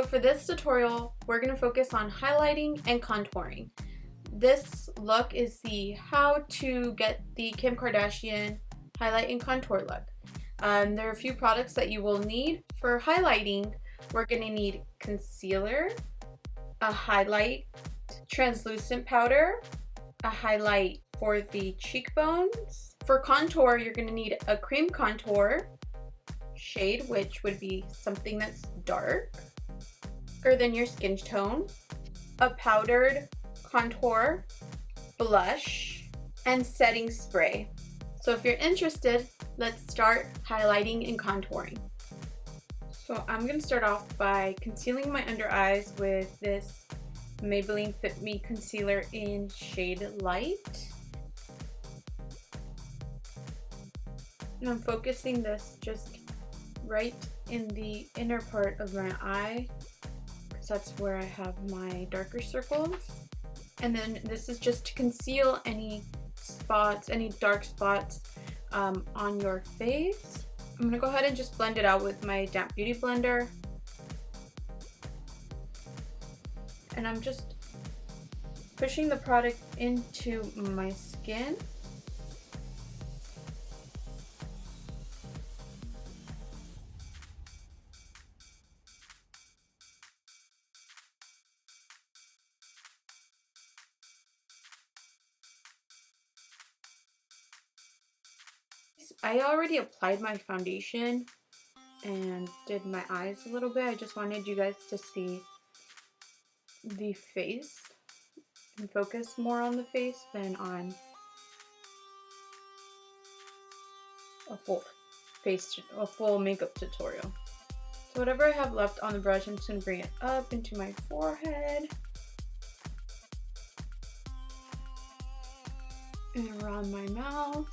So for this tutorial, we're going to focus on highlighting and contouring. This look is the how to get the Kim Kardashian highlight and contour look. There are a few products that you will need. For highlighting, we're going to need concealer, a highlight translucent powder, a highlight for the cheekbones. For contour, you're going to need a cream contour shade, which would be something that's darker than your skin tone, a powdered contour, blush, and setting spray. So if you're interested, let's start highlighting and contouring. So I'm going to start off by concealing my under eyes with this Maybelline Fit Me concealer in shade Light. And I'm focusing this just right in the inner part of my eye, because that's where I have my darker circles. And then this is just to conceal any spots, any dark spots on your face. I'm going to go ahead and just blend it out with my damp beauty blender. And I'm just pushing the product into my skin. I already applied my foundation and did my eyes a little bit. I just wanted you guys to see the face and focus more on the face than on a full makeup tutorial. So whatever I have left on the brush, I'm just going to bring it up into my forehead and around my mouth.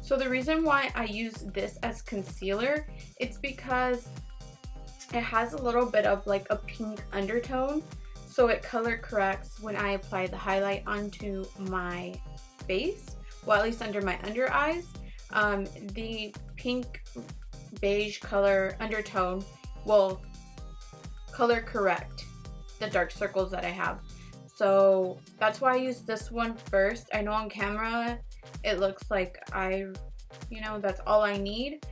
So the reason why I use this as concealer, it's because it has a little bit of like a pink undertone, so it color corrects when I apply the highlight onto my face, well, at least under my under eyes. The pink beige color undertone will color correct the dark circles that I have. So that's why I use this one first. I know on camera it looks like that's all I need,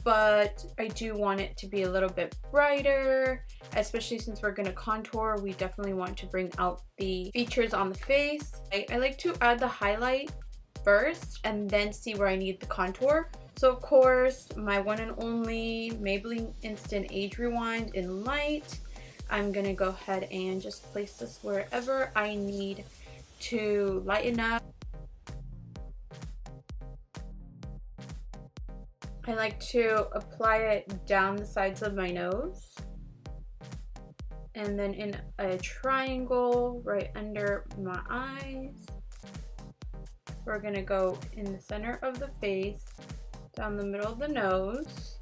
but I do want it to be a little bit brighter, especially since we're going to contour. We definitely want to bring out the features on the face. I like to add the highlight first and then see where I need the contour. So of course, my one and only Maybelline Instant Age Rewind in Light. I'm going to go ahead and just place this wherever I need to lighten up. I like to apply it down the sides of my nose and then in a triangle right under my eyes. We're going to go in the center of the face, down the middle of the nose,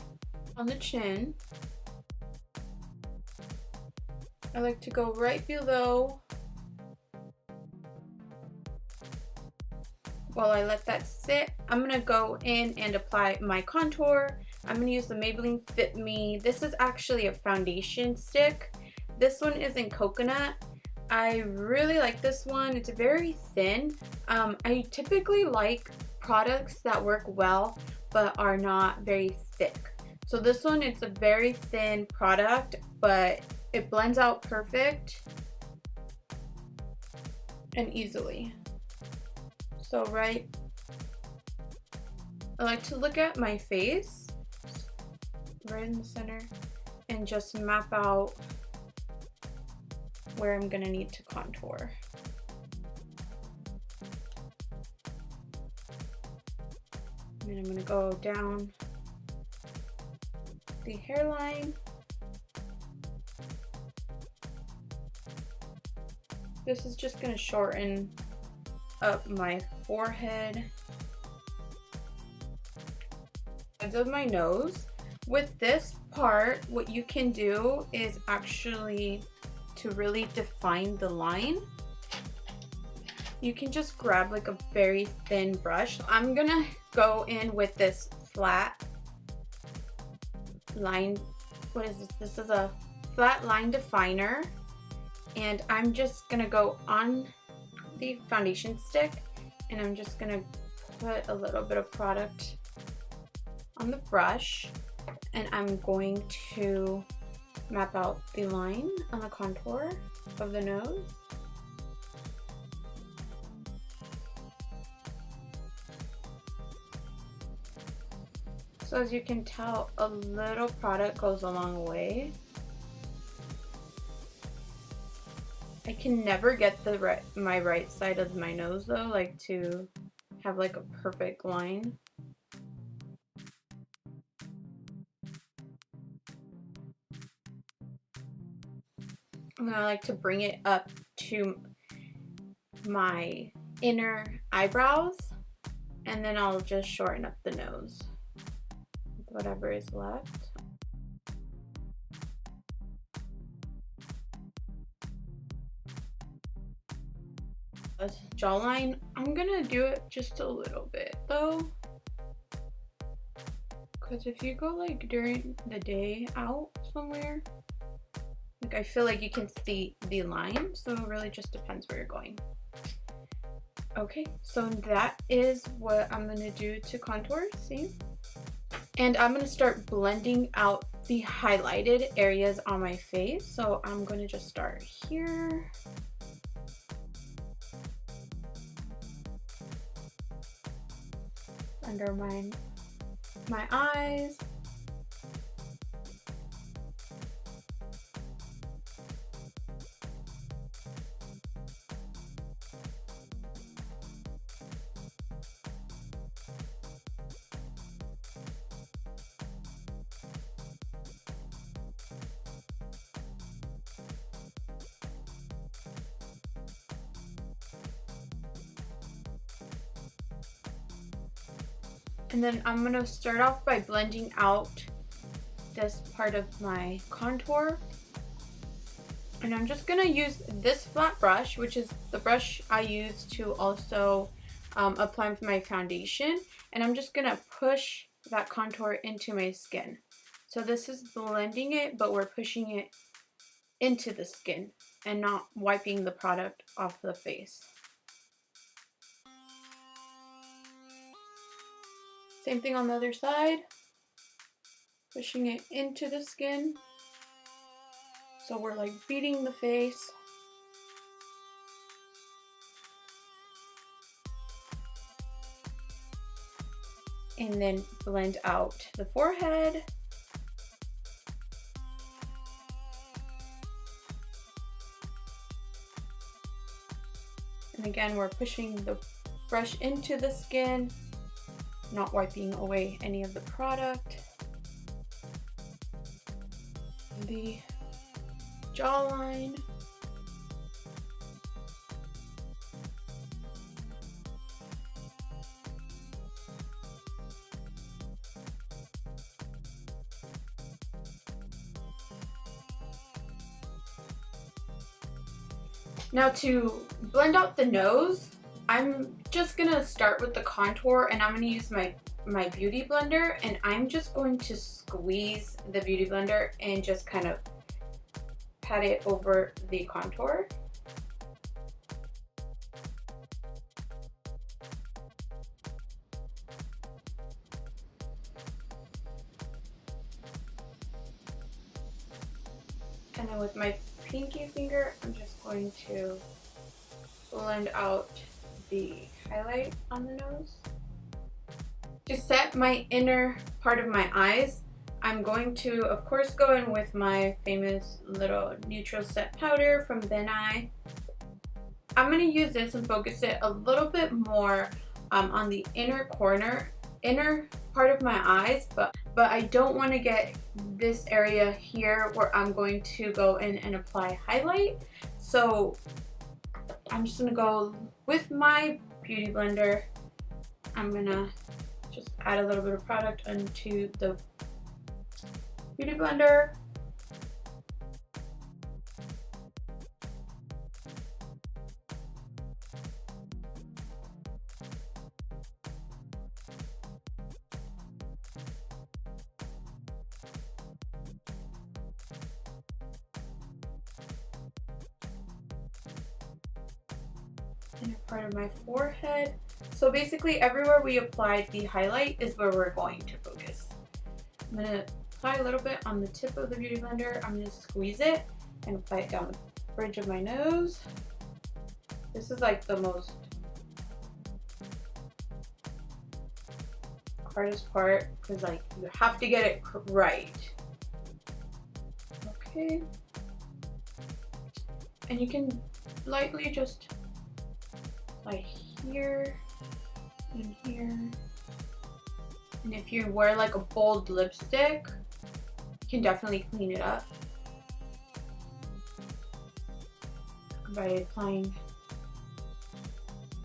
on the chin. I like to go right below. While I let that sit, I'm going to go in and apply my contour. I'm going to use the Maybelline Fit Me. This is actually a foundation stick. This one is in coconut. I really like this one. It's very thin. I typically like products that work well but are not very thick. So this one, it's a very thin product, but it blends out perfect and easily. So I like to look at my face right in the center and just map out where I'm gonna need to contour. And I'm gonna go down the hairline. This is just gonna shorten up my forehead, sides of my nose. With this part, what you can do is actually to really define the line. you can just grab like a very thin brush. I'm gonna go in with this flat line. What is this? This is a flat line definer, and I'm just gonna go on the foundation stick, and I'm just gonna put a little bit of product on the brush, and I'm going to map out the line on the contour of the nose. So as you can tell, a little product goes a long way. I can never get my right side of my nose though, like to have like a perfect line. And then I like to bring it up to my inner eyebrows, and then I'll just shorten up the nose with whatever is left. Jawline, I'm gonna do it just a little bit though, because if you go like during the day out somewhere, like I feel like you can see the line, so it really just depends where you're going. Okay, so that is what I'm gonna do to contour, see? And I'm gonna start blending out the highlighted areas on my face. So I'm gonna just start here. Under my eyes. And then I'm going to start off by blending out this part of my contour. And I'm just going to use this flat brush, which is the brush I use to also apply my foundation. And I'm just going to push that contour into my skin. So this is blending it, but we're pushing it into the skin and not wiping the product off the face. Same thing on the other side, pushing it into the skin. So we're like beating the face. And then blend out the forehead. And again, we're pushing the brush into the skin, not wiping away any of the product. The jawline. Now to blend out the nose, I'm just gonna start with the contour, and I'm gonna use my beauty blender, and I'm just going to squeeze the beauty blender and just kind of pat it over the contour. And then with my pinky finger, I'm just going to blend out the highlight on the nose. To set my inner part of my eyes, I'm going to, of course, go in with my famous little neutral set powder from Nye. I'm going to use this and focus it a little bit more on the inner part of my eyes, but I don't want to get this area here where I'm going to go in and apply highlight. So I'm just going to go with my beauty blender. I'm going to just add a little bit of product into the beauty blender. inner part of my forehead. So basically everywhere we applied the highlight is where we're going to focus. I'm going to apply a little bit on the tip of the Beauty Blender. I'm going to squeeze it and apply it down the bridge of my nose. This is like the most hardest part because like you have to get it right. Okay. And you can lightly just apply here and here. And if you wear like a bold lipstick, you can definitely clean it up by applying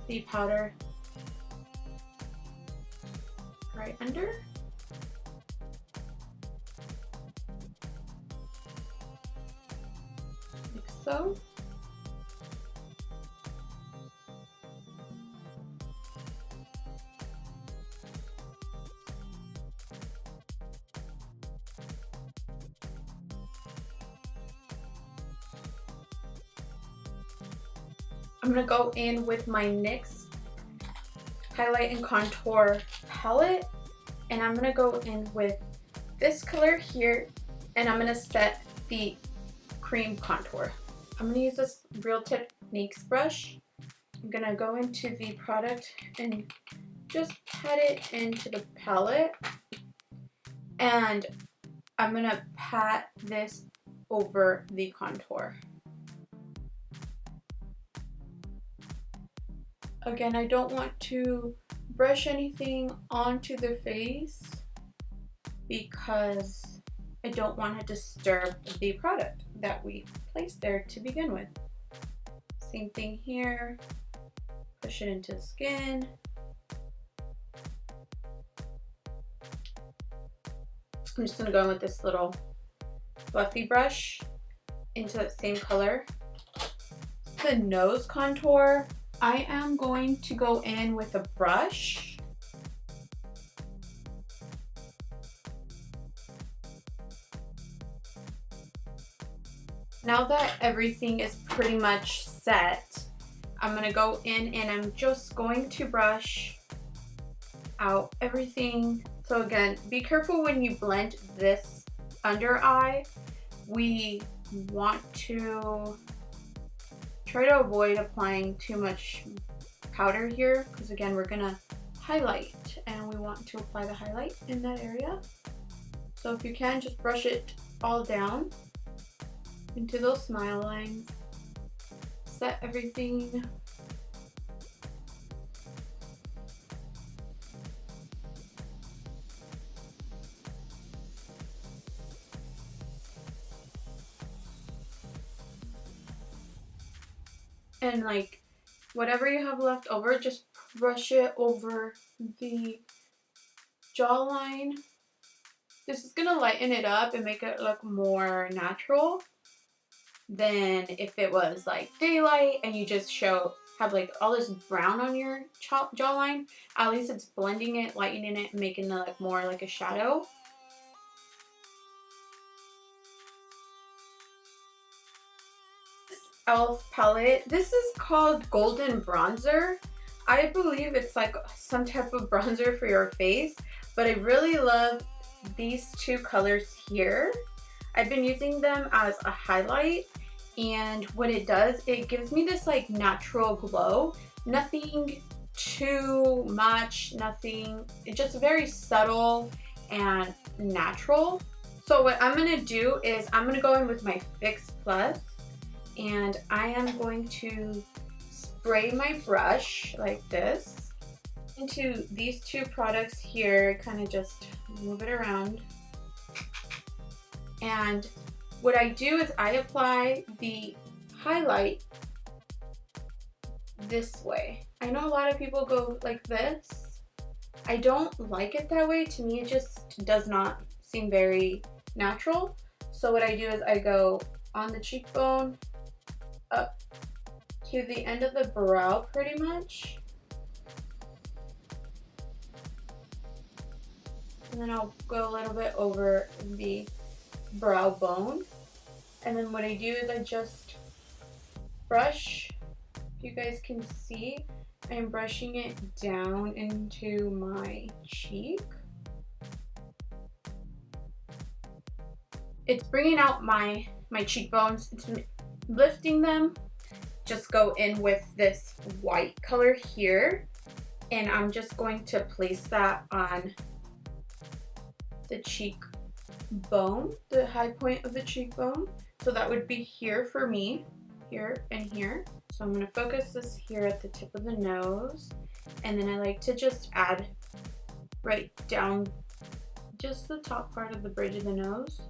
the powder right under. Like so. I'm going to go in with my NYX highlight and contour palette, and I'm going to go in with this color here, and I'm going to set the cream contour. I'm going to use this Real Techniques brush. I'm going to go into the product and just pat it into the palette, and I'm going to pat this over the contour. Again, I don't want to brush anything onto the face because I don't want to disturb the product that we placed there to begin with. Same thing here. Push it into the skin. I'm just going to go in with this little fluffy brush into that same color. The nose contour, I am going to go in with a brush. Now that everything is pretty much set, I'm going to go in and I'm just going to brush out everything. So again, be careful when you blend this under eye. We want to try to avoid applying too much powder here because again we're gonna highlight and we want to apply the highlight in that area. So if you can, just brush it all down into those smile lines. Set everything. And like whatever you have left over, just brush it over the jawline. This is gonna lighten it up and make it look more natural than if it was like daylight and you just have like all this brown on your jawline. At least it's blending it, lightening it, and making it look more like a shadow. e.l.f. palette. This is called Golden Bronzer. I believe it's like some type of bronzer for your face, but I really love these two colors here. I've been using them as a highlight, and what it does, it gives me this like natural glow. Nothing too much, nothing, it's just very subtle and natural. So what I'm gonna do is I'm gonna go in with my Fix Plus, and I am going to spray my brush like this into these two products here, kind of just move it around. And what I do is I apply the highlight this way. I know a lot of people go like this. I don't like it that way. To me, it just does not seem very natural. So what I do is I go on the cheekbone, up to the end of the brow pretty much. And then I'll go a little bit over the brow bone. And then what I do is I just brush If you guys can see, I'm brushing it down into my cheek. It's bringing out my cheekbones. It's lifting them. Just go in with this white color here, and I'm just going to place that on the cheekbone, the high point of the cheekbone. So that would be here for me, here and here. So I'm going to focus this here at the tip of the nose, and then I like to just add right down just the top part of the bridge of the nose.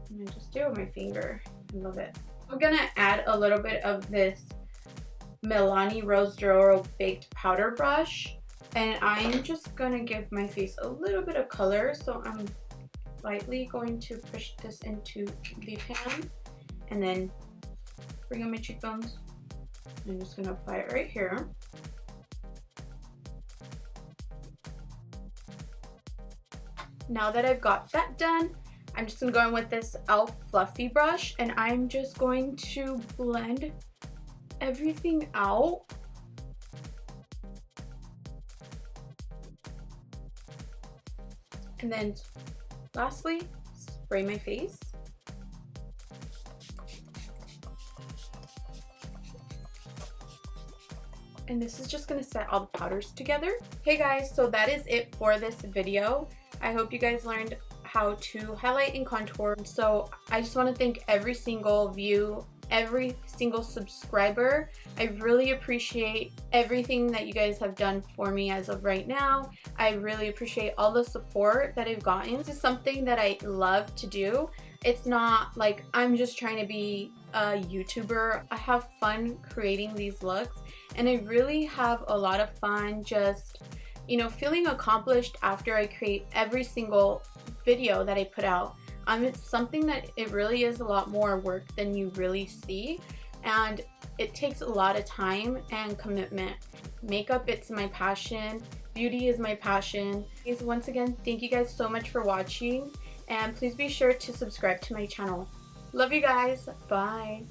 And I just do it with my finger. I love it. I'm gonna add a little bit of this Milani Rose baked powder brush, and I'm just gonna give my face a little bit of color. So I'm lightly going to push this into the pan and then bring on my cheekbones. I'm just gonna apply it right here. Now that I've got that done, I'm just gonna go in with this e.l.f. fluffy brush, and I'm just going to blend everything out. And then lastly, spray my face. And this is just gonna set all the powders together. Hey guys, so that is it for this video. I hope you guys learned how to highlight and contour. So I just want to thank every single view, every single subscriber. I really appreciate everything that you guys have done for me as of right now. I really appreciate all the support that I've gotten. This is something that I love to do. It's not like I'm just trying to be a YouTuber. I have fun creating these looks, and I really have a lot of fun just, you know, feeling accomplished after I create every single video that I put out. It's something that it really is a lot more work than you really see, and it takes a lot of time and commitment. Makeup, it's my passion. Beauty is my passion. Once again, thank you guys so much for watching, and please be sure to subscribe to my channel. Love you guys. Bye.